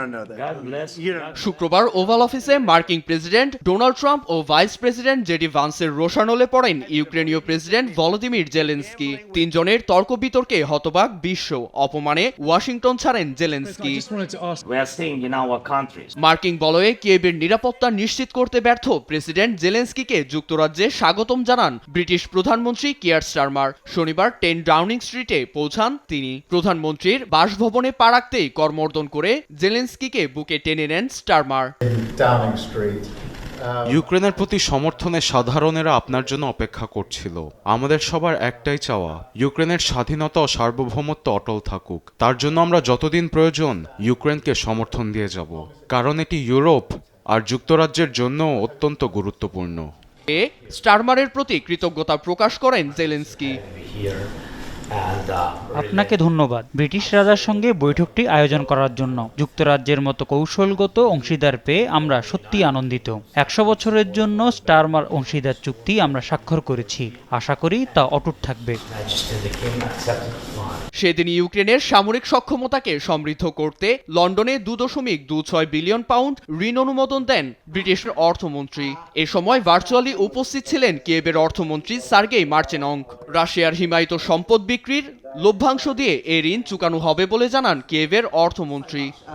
don't know that. God bless. You don't. শুক্রবার oval অফিসে মার্কিন প্রেসিডেন্ট ডোনাল্ড ট্রাম্প ও vice president JD ভান্সের রোষানলে পড়েন ইউক্রেনীয় প্রেসিডেন্ট ভলোদিমির জেলেনস্কি। তিনজনের তর্ক বিতর্কে হতবাক বিশ্ব, অপমানে ওয়াশিংটন ছাড়েন Zelensky. We are staying in our countries. মার্কিন বলয়ে কিয়েভের নিরাপত্তা নিশ্চিত করতে ব্যর্থ প্রেসিডেন্ট জেলেনস্কিকে যুক্তরাজ্যে স্বাগতম জানান ব্রিটিশ প্রধানমন্ত্রী কিয়ার স্টারমার। শনিবার 10 ডাউনিং স্ট্রিটে পৌঁছান তিনি। প্রধানমন্ত্রীর বাসভবনে পা রাখতেই করমর্দন করে জেলেনস্কিকে বুকে টেনে নেন স্টারমার। Downing Street. ইউক্রেনের প্রতি সমর্থনে সাধারণেরা আপনার জন্য অপেক্ষা করছিল। আমাদের সবার একটাই চাওয়া, ইউক্রেনের স্বাধীনতা ও সার্বভৌমত্ব অটল থাকুক। তার জন্য আমরা যতদিন প্রয়োজন ইউক্রেনকে সমর্থন দিয়ে যাব, কারণ এটি ইউরোপ আর যুক্তরাজ্যের জন্য অত্যন্ত গুরুত্বপূর্ণ। স্টারমারের প্রতি কৃতজ্ঞতা প্রকাশ করেন জেলেনস্কি। আপনাকে ধন্যবাদ ব্রিটিশ রাজার সঙ্গে বৈঠকটি আয়োজন করার জন্য। যুক্তরাজ্যের মতো কৌশলগত অংশীদার পেয়ে আমরা সত্যি আনন্দিত। 100 বছরের জন্য স্টারমার অংশীদার চুক্তি আমরা স্বাক্ষর করেছি, আশা করি তা অটুট থাকবে। সেদিন ইউক্রেনের সামরিক সক্ষমতাকে সমৃদ্ধ করতে লন্ডনে 2.26 বিলিয়ন পাউন্ড ঋণ অনুমোদন দেন ব্রিটিশ অর্থমন্ত্রী। এ সময় ভার্চুয়ালি উপস্থিত ছিলেন কিয়েভের অর্থমন্ত্রী সার্গেই মার্চেনক। রাশিয়ার হিমায়িত সম্পদ বিক্রির লভ্যাংশ দিয়ে এ ঋণ চুকানো হবে বলে জানান কিয়েভের অর্থমন্ত্রী।